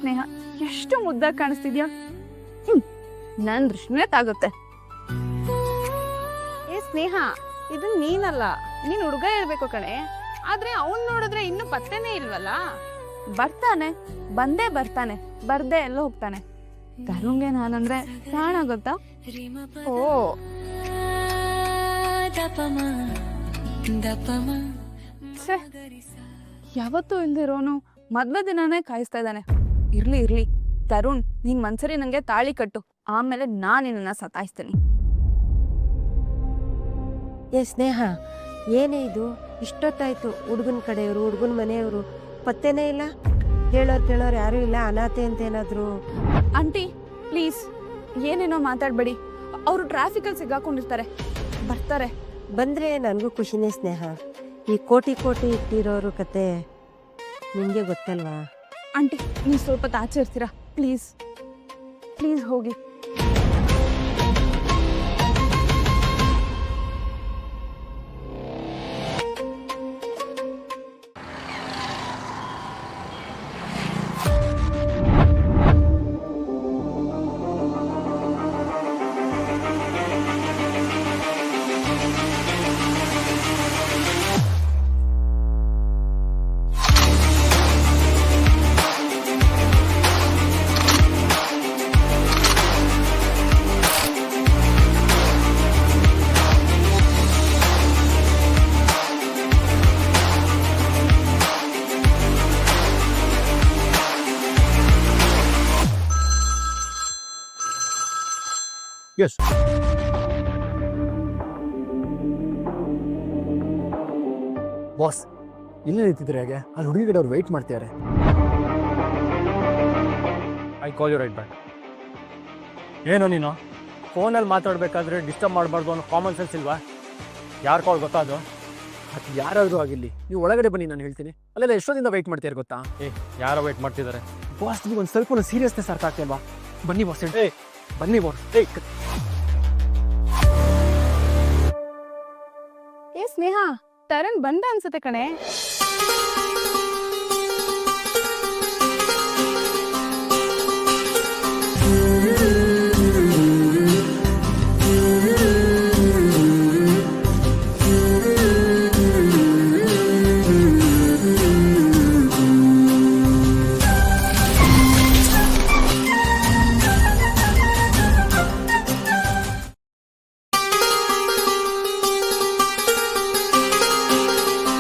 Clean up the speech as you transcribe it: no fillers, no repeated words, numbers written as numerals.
ಸ್ನೇಹ, ಎಷ್ಟು ಮುದ್ದಾಗಿ ಕಾಣಿಸ್ತಿದ್ಯಾ. ನನ್ ದೃಷ್ಟಿನೇ ತಾಗುತ್ತೆ. ಏ ಸ್ನೇಹ, ಇದು ನೀನಲ್ಲ, ನೀನ್ ಹುಡುಗ ಹೇಳ್ಬೇಕು ಕಣೆ. ಆದ್ರೆ ಅವನ್ ನೋಡಿದ್ರೆ ಇನ್ನು ಪತ್ತೆನೇ ಇಲ್ವಲ್ಲ. ಬರ್ತಾನೆ, ಬಂದೇ ಬರ್ತಾನೆ, ಬರ್ದೇ ಎಲ್ಲೋ ಹೋಗ್ತಾನೆ. ತರುಣ್ಗೆ ನಾನಂದ್ರೆ ಪ್ರಾಣ ಗೊತ್ತಾ. ಓ ಯಾವತ್ತೂ ಇಲ್ದಿರೋನು ಮೊದ್ಲ ದಿನಾನೇ ಕಾಯಿಸ್ತಾ ಇದ್ದಾನೆ. ಇರ್ಲಿ ಇರ್ಲಿ ತರುಣ್, ನೀನ್ ಮನ್ಸರಿ ನಂಗೆ ತಾಳಿ ಕಟ್ಟು, ಆಮೇಲೆ ನಾನ್ ನಿನ್ನ ಸತಾಯಿಸ್ತೀನಿ. ಏ ಸ್ನೇಹ, ಏನೇ ಇದು? ಇಷ್ಟೊತ್ತಾಯ್ತು, ಹುಡುಗನ ಕಡೆಯವರು ಹುಡುಗನ ಮನೆಯವರು ಪತ್ತೆನೇ ಇಲ್ಲ. ಹೇಳೋರು ಕೇಳೋರು ಯಾರೂ ಇಲ್ಲ. ಅನಾಥೆ ಅಂತೇನಾದ್ರು? ಆಂಟಿ ಪ್ಲೀಸ್ ಏನೇನೋ ಮಾತಾಡ್ಬೇಡಿ. ಅವರು ಟ್ರಾಫಿಕಲ್ಲಿ ಸಿಗಾಕೊಂಡಿರ್ತಾರೆ, ಬರ್ತಾರೆ. ಬಂದರೆ ನನಗೂ ಖುಷಿನೇ ಸ್ನೇಹ. ಈ ಕೋಟಿ ಕೋಟಿ ಇಟ್ಟಿರೋರು ಕತೆ ನಿಮಗೆ ಗೊತ್ತಲ್ವಾ? ಆಂಟಿ ನೀವು ಸ್ವಲ್ಪ ಆಚೆ ಇರ್ತೀರಾ ಪ್ಲೀಸ್? ಪ್ಲೀಸ್ ಹೋಗಿ. Yes. ಬಾಸ್, ಇಲ್ಲಿ ನಿಂತಿದ್ರೆ ಹೇಗೆ? ಅಲ್ಲಿ ಹುಡುಗಿ ಕಡೆ ಅವ್ರು ವೆಯ್ಟ್ ಮಾಡ್ತಿದ್ದಾರೆ. I call you right back. ಏನೋ ನೀನು ಫೋನಲ್ಲಿ ಮಾತಾಡಬೇಕಾದ್ರೆ ಡಿಸ್ಟರ್ಬ್ ಮಾಡಬಾರ್ದು ಅನ್ನೋ ಕಾಮನ್ ಸೆನ್ಸ್ ಇಲ್ವಾ? ಯಾರು ಕಾಲ್ ಗೊತ್ತಾ ಅದು? ಅದು ಯಾರಾದರೂ ಆಗಿರಲಿ, ನೀವು ಒಳಗಡೆ ಬನ್ನಿ, ನಾನು ಹೇಳ್ತೀನಿ. ಅಲ್ಲೆಲ್ಲ ಎಷ್ಟೊಂದಿಂದ ವೆಯ್ಟ್ ಮಾಡ್ತೀರ ಗೊತ್ತಾ? ಯಾರೋ ವೆಯ್ಟ್ ಮಾಡ್ತಿದ್ದಾರೆ. ಬಾಸ್, ನೀವು ಒಂದು ಸ್ವಲ್ಪ ಸೀರಿಯಸ್ನೆಸ್ ಅರ್ಥ ಆಗ್ತಿಲ್ವಾ? ಬನ್ನಿ ಬಾಸ್, ಬನ್ನಿ ಬಾಸ್. ಏ ಸ್ನೇಹ, ತರುಣ್ ಬಂದ ಅನ್ಸುತ್ತೆ ಕಣೆ.